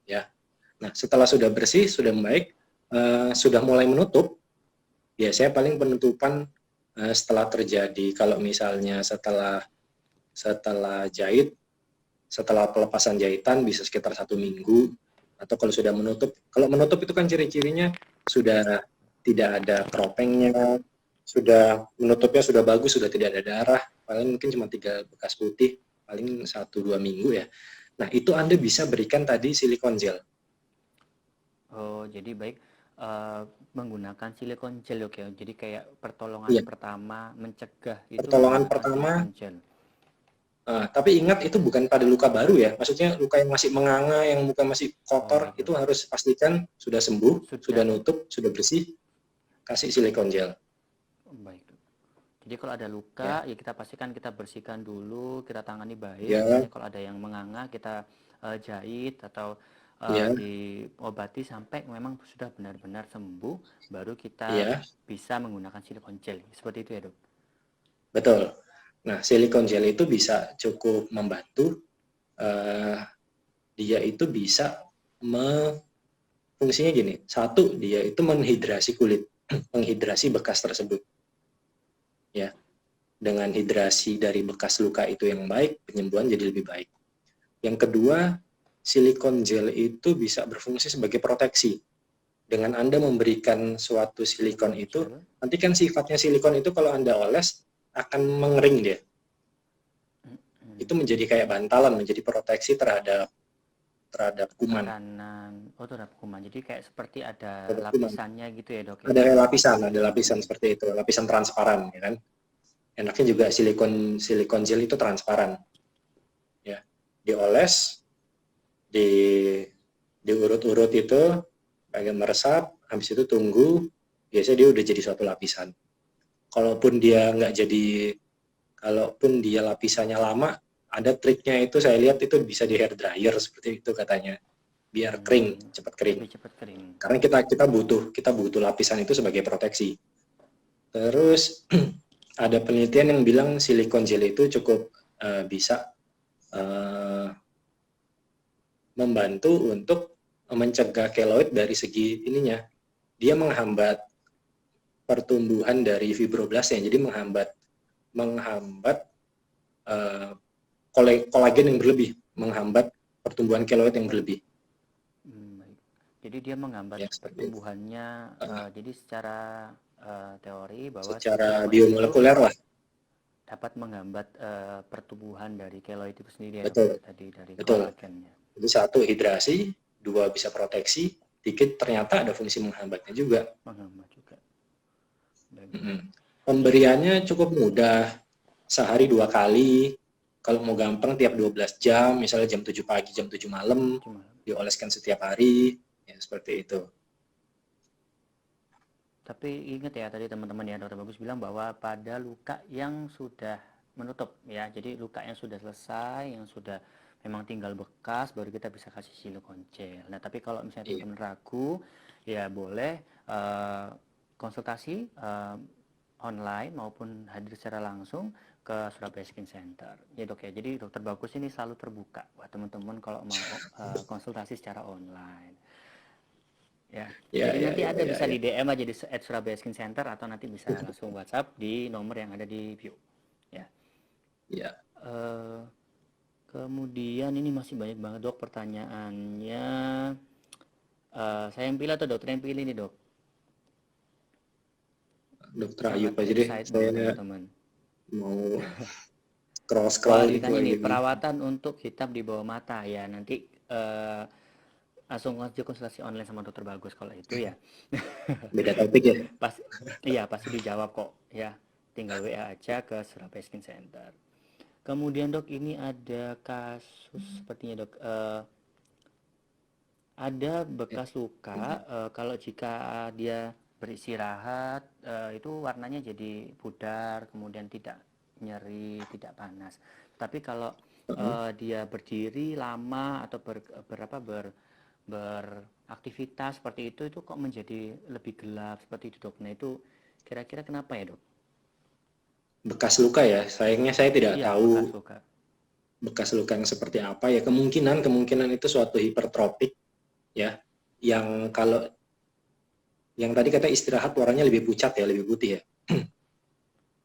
Ya. Nah, setelah sudah bersih, sudah membaik, sudah mulai menutup, biasanya paling penutupan setelah terjadi, kalau misalnya setelah jahit, setelah pelepasan jahitan bisa sekitar 1 minggu, atau kalau sudah menutup, kalau menutup itu kan ciri-cirinya sudah tidak ada keropengnya, sudah menutupnya sudah bagus, sudah tidak ada darah, paling mungkin cuma 3 bekas putih, paling 1-2 minggu ya. Nah, itu Anda bisa berikan tadi silikon gel. Oh, jadi baik menggunakan silikon gel oke. Jadi kayak pertolongan Iya, pertama mencegah itu pertolongan menggunakan pertama. silikon gel. Tapi ingat itu bukan pada luka baru ya, maksudnya luka yang masih menganga, yang muka masih Oh, kotor, baik itu dok. harus pastikan sudah sembuh, Sudah sudah nutup, sudah bersih, kasih silikon gel. baik dok. Jadi kalau ada luka Ya, ya kita pastikan kita bersihkan dulu, kita tangani baik. ya, Misalnya kalau ada yang menganga kita jahit atau ya, diobati sampai memang sudah benar-benar sembuh, baru kita ya, bisa menggunakan silikon gel. Seperti itu ya dok. betul. Nah, silikon gel itu bisa cukup membantu. Uh, dia itu bisa fungsinya gini. Satu, dia itu menghidrasi kulit, menghidrasi bekas tersebut. Ya, dengan hidrasi dari bekas luka itu yang baik, penyembuhan jadi lebih baik. Yang kedua, silikon gel itu bisa berfungsi sebagai proteksi. Dengan Anda memberikan suatu silikon itu, Gel. nanti kan sifatnya silikon itu kalau Anda oles akan mengering dia. itu menjadi kayak bantalan, menjadi proteksi terhadap kuman. Tekanan, terhadap kuman. Jadi kayak seperti ada Terhadap kuman. lapisannya gitu ya dok ya? Ada lapisan seperti itu, lapisan transparan, ya kan. Enaknya juga silikon gel itu transparan, ya. Dioles, diurut-urut itu, agak meresap, habis itu tunggu, biasanya dia udah jadi suatu lapisan. Kalaupun dia lapisannya lama, ada triknya itu saya lihat itu bisa di hair dryer seperti itu katanya, biar kering, cepat kering. Lebih cepat kering. Karena kita butuh lapisan itu sebagai proteksi. Terus ada penelitian yang bilang silikon gel itu cukup bisa membantu untuk mencegah keloid dari segi ininya. Dia menghambat pertumbuhan dari fibroblasnya, jadi menghambat kolagen yang berlebih, menghambat pertumbuhan keloid yang berlebih. Baik. Jadi dia menghambat Ya, pertumbuhannya. Jadi secara teori bahwa secara silikon biomolekuler lah. dapat menghambat pertumbuhan dari keloid itu sendiri ya, Betul. tadi dari Betul. kolagennya. Jadi 1 hidrasi, 2 bisa proteksi, 3 ternyata ada fungsi menghambatnya juga. Menghambat juga. Pemberiannya cukup mudah, sehari 2 kali. Kalau mau gampang tiap 12 jam, misalnya jam 7 pagi, jam 7 malam, dioleskan setiap hari, ya seperti itu. Tapi ingat ya tadi teman-teman ya, Dokter Bagus bilang bahwa pada luka yang sudah menutup ya, jadi luka yang sudah selesai, yang sudah memang tinggal bekas, baru kita bisa kasih silikon gel. Nah tapi kalau misalnya teman-teman ragu, ya boleh konsultasi online maupun hadir secara langsung ke Surabaya Skin Center ya dok ya. Jadi Dokter Bagus ini selalu terbuka buat teman-teman kalau mau konsultasi secara online ya. Jadi nanti ada bisa di DM aja di @Surabaya Skin Center atau nanti bisa langsung WhatsApp di nomor yang ada di bio ya. Ya. Kemudian ini masih banyak banget dok pertanyaannya. Saya yang pilih atau dokter yang pilih nih dok? Dokter Ayub aja deh, saya teman-teman mau scroll ditanya nih perawatan untuk hitam di bawah mata ya, nanti langsung aja konsultasi online sama Dokter Bagus kalau itu ya. Beda topik ya. Pasti dijawab kok ya, tinggal WA aja ke Surabaya Skin Center. Kemudian dok ini ada kasus sepertinya dok, ada bekas luka kalau jika dia beristirahat itu warnanya jadi pudar, kemudian tidak nyeri, tidak panas. Tapi kalau dia berdiri lama atau beraktivitas seperti itu kok menjadi lebih gelap seperti itu dok. Nah itu kira-kira kenapa ya dok? Bekas luka ya, sayangnya saya tidak tahu bekas luka yang seperti apa ya. Kemungkinan itu suatu hipertropik ya, yang kalau yang tadi kata istirahat warnanya lebih pucat ya, lebih putih ya.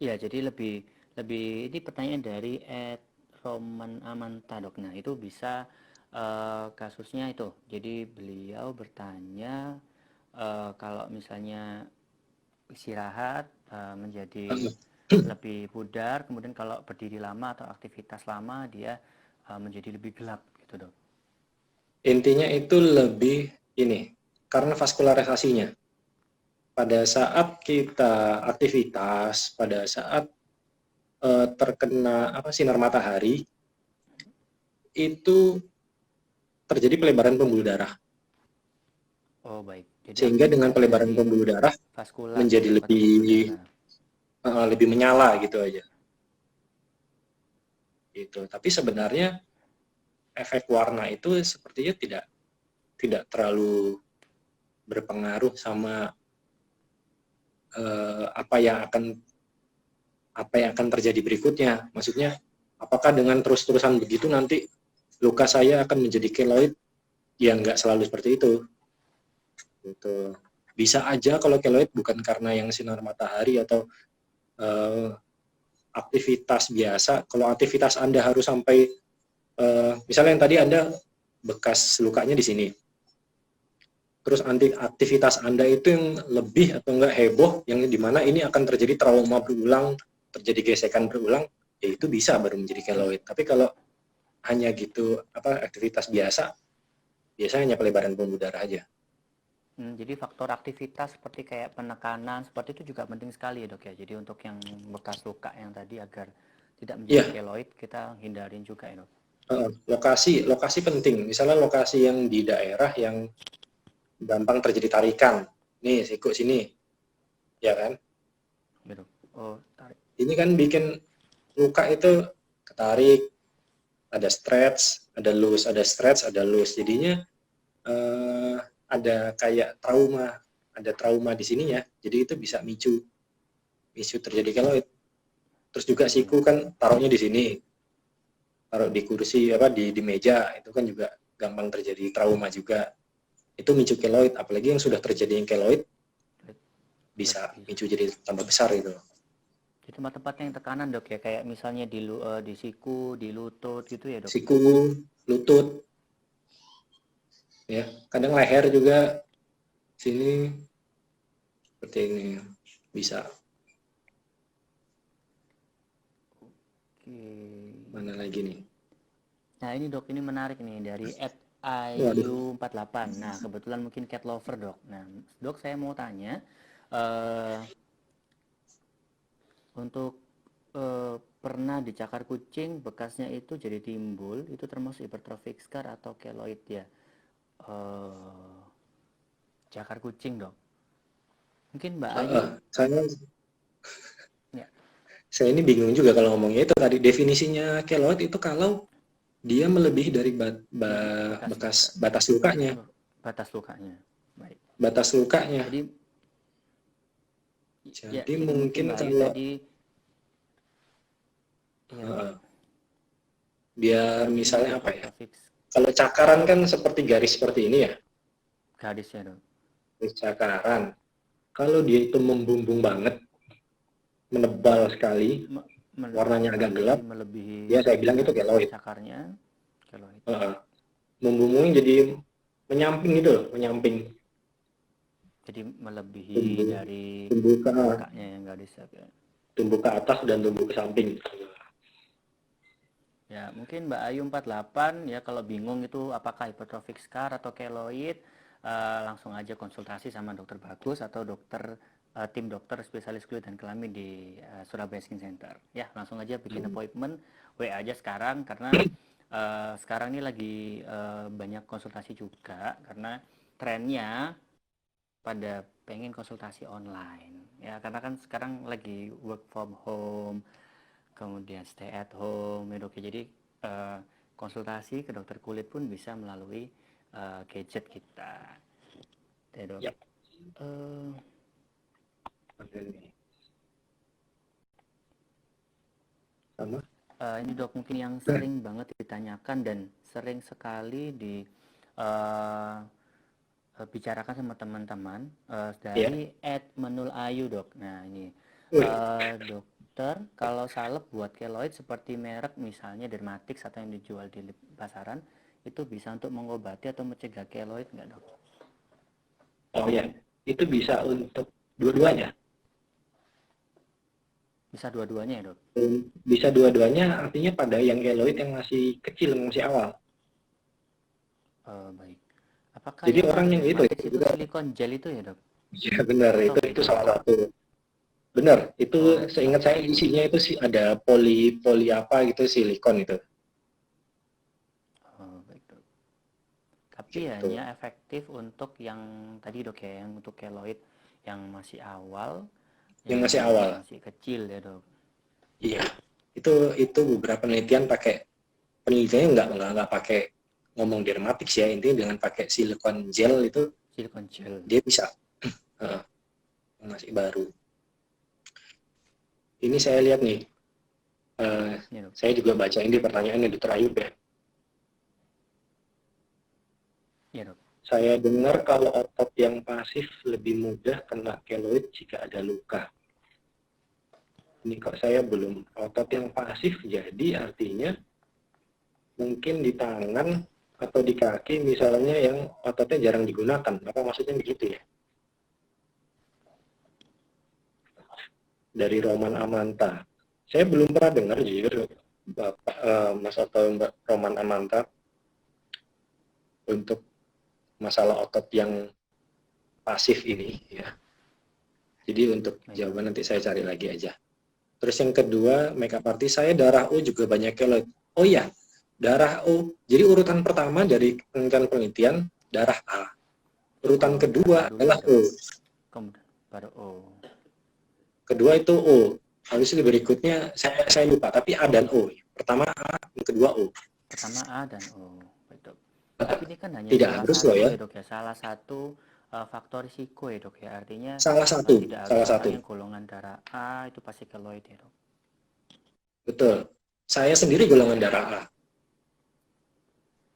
Iya, jadi lebih ini pertanyaan dari Roman Amanta dok. Nah itu bisa kasusnya itu. Jadi beliau bertanya kalau misalnya istirahat menjadi lebih pudar, kemudian kalau berdiri lama atau aktivitas lama dia menjadi lebih gelap gitu dok. Intinya itu lebih ini karena vaskularisasinya. Pada saat kita aktivitas, pada saat terkena sinar matahari, itu terjadi pelebaran pembuluh darah. Oh baik. Jadi sehingga dengan pelebaran pembuluh darah menjadi lebih menyala gitu aja. Gitu. Tapi sebenarnya efek warna itu sepertinya tidak terlalu berpengaruh sama apa yang akan terjadi berikutnya. Maksudnya apakah dengan terus-terusan begitu nanti luka saya akan menjadi keloid? Ya nggak selalu seperti itu. Gitu. Bisa aja kalau keloid bukan karena yang sinar matahari atau aktivitas biasa. Kalau aktivitas Anda harus sampai misalnya yang tadi Anda bekas lukanya di sini. Terus aktivitas Anda itu yang lebih atau enggak heboh, yang dimana ini akan terjadi trauma berulang, terjadi gesekan berulang, ya itu bisa baru menjadi keloid. Tapi kalau hanya gitu aktivitas biasa, biasanya hanya pelebaran pembuluh darah aja. Jadi faktor aktivitas seperti kayak penekanan seperti itu juga penting sekali ya dok ya. Jadi untuk yang bekas luka yang tadi agar tidak menjadi Iya, keloid kita hindarin juga ya dok. lokasi penting. Misalnya lokasi yang di daerah yang gampang terjadi tarikan. Nih, siku sini, ya kan? Ya dok. Oh tarik. Ini kan bikin luka itu ketarik, ada stretch, ada loose, ada stretch, ada loose. Jadinya eh, ada kayak ada trauma di sininya. Jadi itu bisa micu terjadi keloid. Terus juga siku kan taruhnya di sini, taruh di kursi di meja, itu kan juga gampang terjadi trauma juga. Itu micu keloid, apalagi yang sudah terjadi yang keloid bisa micu jadi tambah besar gitu. Di tempat-tempat yang tekanan dok ya, kayak misalnya di siku, di lutut gitu ya dok. Siku, lutut, ya kadang leher juga sini seperti ini bisa. Oke. Mana lagi nih? Nah ini dok, ini menarik nih dari Waduh. @ayu48. Nah kebetulan mungkin cat lover dok. Nah dok saya mau tanya, eh untuk pernah dicakar kucing bekasnya itu jadi timbul, itu termasuk hypertrophic scar atau keloid ya? eh Cakar kucing dok. Mungkin Mbak Ayu Saya ya. saya ini bingung juga kalau ngomongnya itu tadi definisinya keloid itu kalau dia melebihi dari Bekas luka, bekas batas lukanya. batas lukanya. Baik. Batas lukanya. Jadi ya, Jadi jadi mungkin mungkin Mbak Ayu kalau tadi iya dok. biar Jadi ini misalnya apa ya? hypertrophic Kalau cakaran kan seperti garis seperti ini ya, garisnya dok. garis cakaran. Kalau dia itu membumbung banget, menebal sekali, Menebal warnanya agak sekali gelap, ya melebihi saya bilang itu garis keloid. cakarnya, keloid. Membumbungnya jadi menyamping gitu loh, menyamping. Jadi melebihi Tumbuh, dari tumbuh ke angkanya yang garis ya. tumbuh ke atas dan tumbuh ke samping. Ya, mungkin Mbak Ayu 48 ya kalau bingung itu apakah hypertrophic scar atau keloid, langsung aja konsultasi sama dokter Bagus atau tim dokter spesialis kulit dan kelamin di Surabaya Skin Center. Ya, langsung aja bikin appointment WA aja sekarang karena sekarang ini lagi banyak konsultasi juga karena trennya pada pengen konsultasi online. Ya, karena kan sekarang lagi work from home, kemudian stay at home ya dok ya. Jadi konsultasi ke dokter kulit pun bisa melalui gadget kita ya dok. Ya. Eh, Sama. ini dok mungkin yang sering banget ditanyakan dan sering sekali eh, bicarakan sama teman-teman Ya. dari Menul Ayu dok. Nah ini Wih. dokter, kalau salep buat keloid seperti merek misalnya Dermatix atau yang dijual di pasaran itu bisa untuk mengobati atau mencegah keloid nggak dok? Oh ya, itu bisa untuk dua-duanya. Bisa dua-duanya ya dok? Bisa dua-duanya artinya pada yang keloid yang masih kecil, yang masih awal. Baik. Apakah Jadi yang orang merek yang itu Dermatix itu juga, silikon gel itu ya dok? ya benar, Atau itu beda? salah satu. Benar, itu Oh, seingat saya isinya itu sih ada poli poli apa gitu silikon itu. baik dok. Tapi Gitu. hanya efektif untuk yang tadi dok ya, yang untuk keloid yang masih awal, Yang yang masih awal. masih kecil ya dok. Iya. Itu beberapa penelitian pakai penelitiannya nggak pakai ngomong dermatik ya, intinya dengan pakai silikon gel itu Silikon gel. dia bisa masih baru. Ini saya lihat nih, Ya dok. saya juga baca ini pertanyaannya Dr. Ayub ya. Ya dok. Saya dengar kalau otot yang pasif lebih mudah kena keloid jika ada luka. Ini kok saya belum otot yang pasif, jadi artinya mungkin di tangan atau di kaki misalnya yang ototnya jarang digunakan. Apa maksudnya begitu ya? Dari Roman Amanta. Saya belum pernah dengar jujur Bapak Mas atau Mbak Roman Amanta untuk masalah otot yang pasif ini ya. Jadi untuk Baik dok. jawaban nanti saya cari lagi aja. Terus yang kedua, makeup artist saya darah O juga banyak keloid. Oh iya, darah O. Jadi urutan pertama dari penelitian darah A. Urutan Oh, darah kedua dulu adalah ya dok. O. Kemudian baru O. Kedua itu O. Habis itu berikutnya saya lupa, tapi A dan O. Pertama A, yang kedua O. Pertama A dan O. Baik dok. Tapi ini kan hanya Tidak salah harus loh satu ya. ya dok ya. Salah satu faktor risiko ya dok ya. Artinya Salah satu, tidak harus salah orang satu. yang golongan darah A itu pasti keloid ya dok. Betul. Saya sendiri golongan darah A.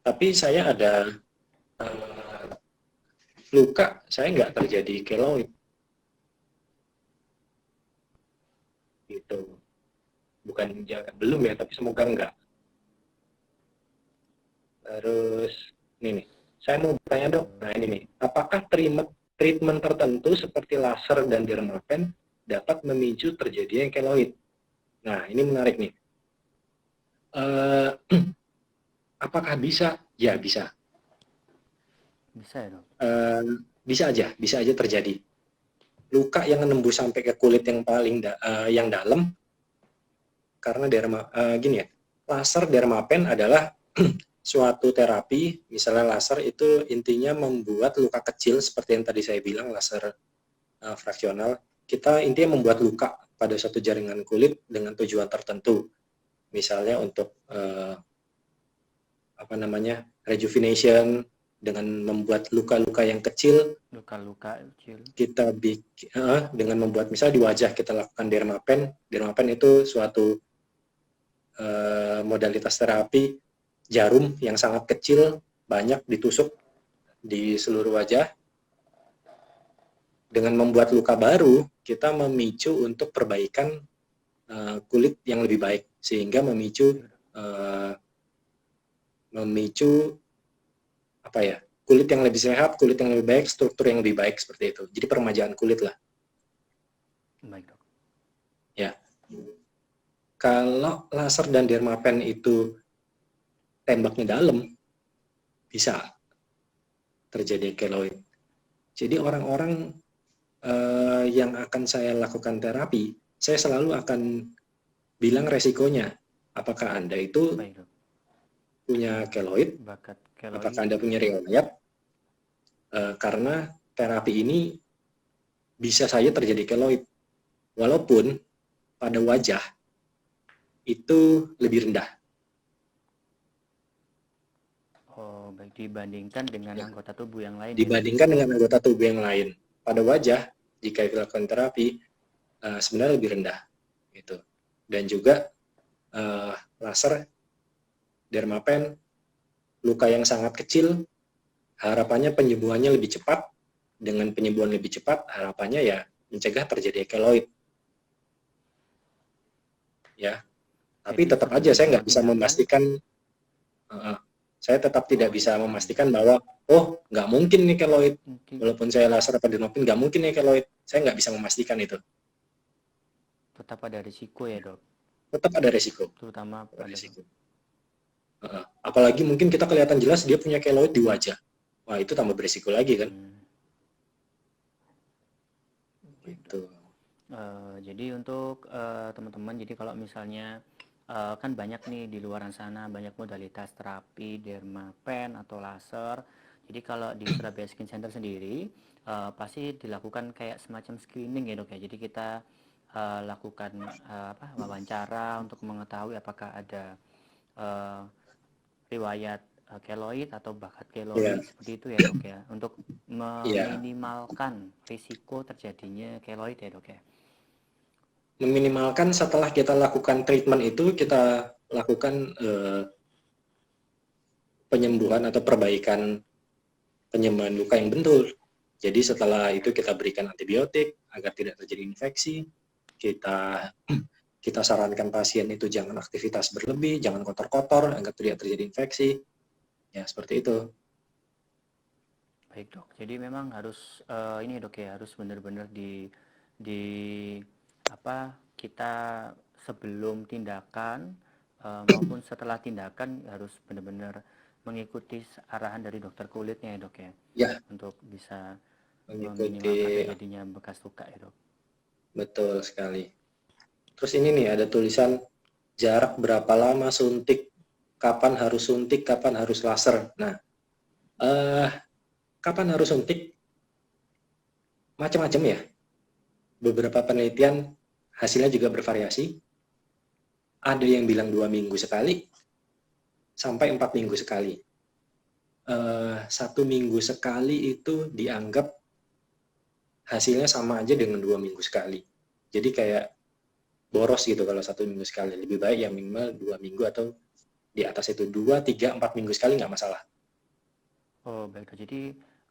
Tapi saya ada luka, saya nggak terjadi keloid. Gitu. Bukan ya, belum ya, tapi semoga enggak. Terus ini nih, saya mau bertanya dok. Nah ini nih, apakah treatment tertentu seperti laser dan dermapen dapat memicu terjadinya keloid? Nah ini menarik nih. Eh, apakah bisa? Ya bisa. Bisa ya dok. Eh, bisa aja terjadi. Luka yang menembus sampai ke kulit yang paling yang dalam karena gini ya, laser dermapen adalah suatu terapi, misalnya laser itu intinya membuat luka kecil seperti yang tadi saya bilang laser fraksional. Kita intinya membuat luka pada suatu jaringan kulit dengan tujuan tertentu, misalnya untuk rejuvenation dengan membuat luka-luka yang kecil. Luka-luka kecil. Kita dengan membuat misalnya di wajah kita lakukan dermapen. Dermapen itu suatu modalitas terapi jarum yang sangat kecil, banyak ditusuk di seluruh wajah. Dengan membuat luka baru, kita memicu untuk perbaikan kulit yang lebih baik, sehingga memicu kulit yang lebih sehat, kulit yang lebih baik, struktur yang lebih baik seperti itu. Jadi peremajaan kulit lah. Baik dok. Ya. Kalau laser dan dermapen itu tembaknya dalam, bisa terjadi keloid. Jadi orang-orang yang akan saya lakukan terapi, saya selalu akan bilang resikonya. Apakah Anda itu Baik dok. punya keloid? Bakat Apakah keloid. Anda punya riwayat? Karena terapi ini bisa saja terjadi keloid. Walaupun pada wajah itu lebih rendah. Oh, baik dibandingkan dengan Ya. anggota tubuh yang lain ya dok. Dibandingkan dengan anggota tubuh yang lain. Pada wajah, jika dilakukan terapi, sebenarnya lebih rendah. Gitu. Dan juga laser, dermapen, luka yang sangat kecil, harapannya penyembuhannya lebih cepat. Dengan penyembuhan lebih cepat, harapannya ya mencegah terjadi keloid. Ya, tapi Jadi tetap aja sebelum saya bawa nggak bisa tindakan. memastikan. Saya tetap tidak Oh iya. bisa memastikan bahwa nggak mungkin nih keloid. Mungkin Walaupun saya laser atau dermapen nggak mungkin nih keloid. Saya nggak bisa memastikan itu. tetap ada risiko ya dok. Tetap ada resiko. Terutama pada Resiko. Apalagi mungkin kita kelihatan jelas dia punya keloid di wajah. Wah itu tambah beresiko lagi kan. Baik, Gitu. dok. Jadi untuk teman-teman, jadi kalau misalnya kan banyak nih di luar sana banyak modalitas terapi dermapen atau laser. Jadi kalau di Surabaya Skin Center sendiri pasti dilakukan kayak semacam screening ya dok ya. Jadi kita lakukan wawancara untuk mengetahui apakah ada eh, riwayat keloid atau bakat Iya, keloid seperti itu ya dok ya, untuk iya. meminimalkan risiko terjadinya keloid ya dok ya. Meminimalkan setelah kita lakukan treatment itu kita lakukan penyembuhan atau perbaikan penyembuhan luka yang betul. Jadi setelah itu kita berikan antibiotik agar tidak terjadi infeksi. Kita sarankan pasien itu jangan aktivitas berlebih, jangan kotor-kotor agar tidak terjadi infeksi. Ya, seperti itu. Baik dok, jadi memang harus ini dok ya, harus benar-benar di apa kita sebelum tindakan maupun setelah tindakan harus benar-benar mengikuti arahan dari dokter kulitnya ya dok ya, Ya, untuk bisa meminimalkan mengikuti, terjadinya bekas luka ya dok. betul sekali. Terus ini nih ada tulisan jarak berapa lama suntik, kapan harus suntik, kapan harus laser. Nah, kapan harus suntik? Macam-macam ya. Beberapa penelitian hasilnya juga bervariasi. Ada yang bilang 2 minggu sekali, sampai 4 minggu sekali. 1 minggu sekali itu dianggap hasilnya sama aja dengan 2 minggu sekali. Jadi kayak boros gitu kalau 1 minggu sekali. Lebih baik yang minimal 2 minggu atau di atas itu 2, 3, 4 minggu sekali nggak masalah. Oh baik dok, jadi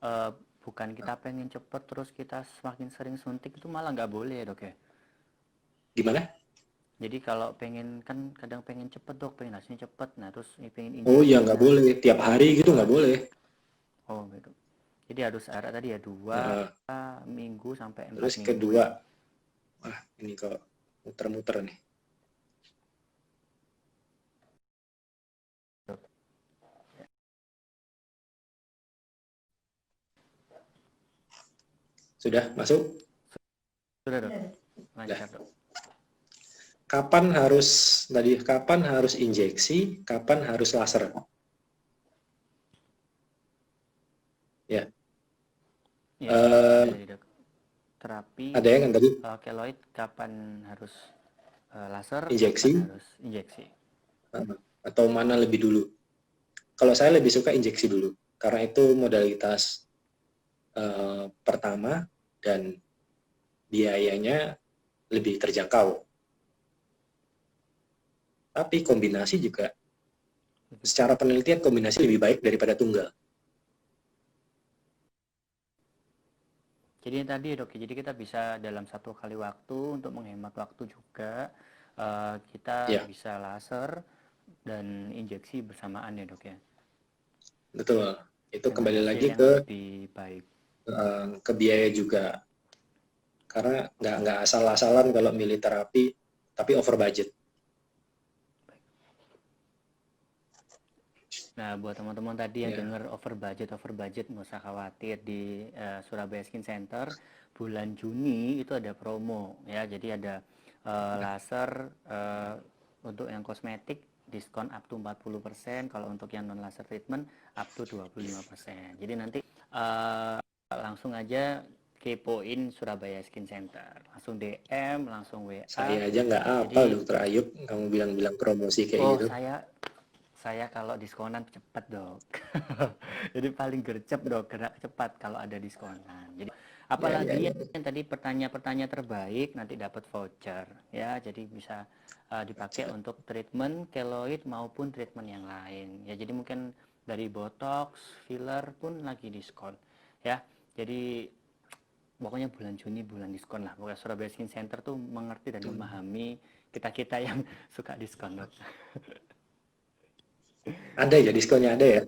eh, bukan kita pengen cepet terus kita semakin sering suntik itu malah nggak boleh ya dok ya. Gimana? Jadi kalau pengen kan kadang pengen cepet dok, pengen hasilnya cepet, nah terus pengen Oh ya injeksi, nggak nah boleh. Tiap hari gitu nggak harus, boleh. oh baik dok. Jadi harus ada tadi ya 2 minggu sampai empat Terus minggu kedua, ya. wah ini kok muter-muter nih. Dok. Sudah masuk? Sudah dok, Nah, lancar dok. kapan harus injeksi, kapan harus laser? Ya, Iya ada eh, tadi dok. Terapi ada yang tadi keloid kapan harus laser, kapan injeksi harus injeksi. atau mana lebih dulu? Kalau saya lebih suka injeksi dulu, karena itu modalitas pertama dan biayanya lebih terjangkau. Tapi kombinasi juga, secara penelitian kombinasi lebih baik daripada tunggal. Jadi tadi dok, jadi kita bisa dalam satu kali waktu untuk menghemat waktu juga kita Ya, bisa laser dan injeksi bersamaan ya dok ya, betul. Itu dengan kembali hasil lagi yang lebih baik. ke biaya juga. Karena nggak asal-asalan kalau milih terapi, tapi over budget. Nah, buat teman-teman tadi yang Ya, dengar over budget, nggak usah khawatir. Di Surabaya Skin Center bulan Juni itu ada promo ya. Jadi ada laser untuk yang kosmetik diskon up to 40%, kalau untuk yang non laser treatment up to 25%. Jadi nanti langsung aja kepoin Surabaya Skin Center. Langsung DM, langsung WA. saya aja nggak apa, Jadi Dokter Ayub, kamu bilang-bilang promosi kayak oh, gitu. saya kalau diskonan cepet dok. Jadi paling gercep dok, gerak cepat kalau ada diskonan. Jadi Ya, ya, apalagi ya. yang tadi pertanyaan-pertanyaan terbaik nanti dapat voucher ya. Jadi bisa dipakai untuk treatment keloid maupun treatment yang lain. Ya jadi mungkin dari botox, filler pun lagi diskon ya. Jadi pokoknya bulan Juni bulan diskon lah. Pokoknya Surabaya Skin Center tuh mengerti dan memahami kita-kita yang suka diskon dok. Ada ya, diskonnya ada ya.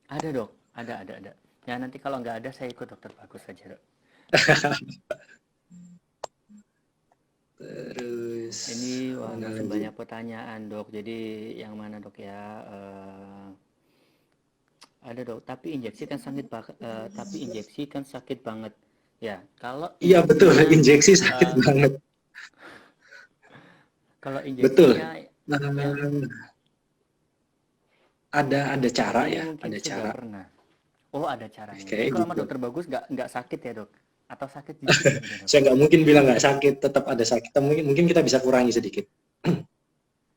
Ada dok, ada. Ya nanti kalau nggak ada saya ikut dokter bagus saja dok. Terus, Ini wah mana masih lagi? banyak pertanyaan dok. Jadi yang mana dok ya? Ada dok. Tapi injeksi kan sakit banget. Ya kalau Iya betul, injeksinya, injeksi sakit eh, banget. kalau Betul. injeksinya ya Nah, ada cara ini ya, mungkin ada sudah cara. pernah. Oh ada caranya. Jadi Kayak kalau sama gitu. dokter bagus nggak sakit ya dok? Atau sakit dikit gitu dok? Saya nggak mungkin bilang nggak sakit, tetap ada sakit. Mungkin kita bisa kurangi sedikit.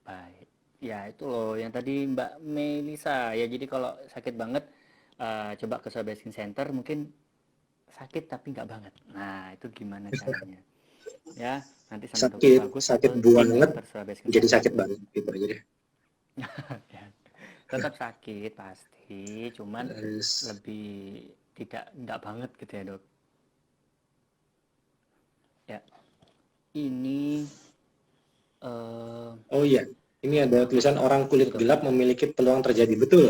Baik. Ya, itu loh yang tadi Mbak Melisa. Ya, jadi kalau sakit banget, coba ke Surabaya Skin Center, mungkin sakit tapi nggak banget. Nah, itu gimana caranya? Ya, nanti sama dokter Sakit, bagus sakit atau tim banget, dokter Surabaya Skin jadi Center. sakit banget gitu aja deh. Ya, tetap sakit pasti, cuman Terus, lebih tidak nggak banget gitu ya dok. Ya, ini eh oh iya, ini ada tulisan orang kulit itu dok. gelap memiliki peluang terjadi. Betul.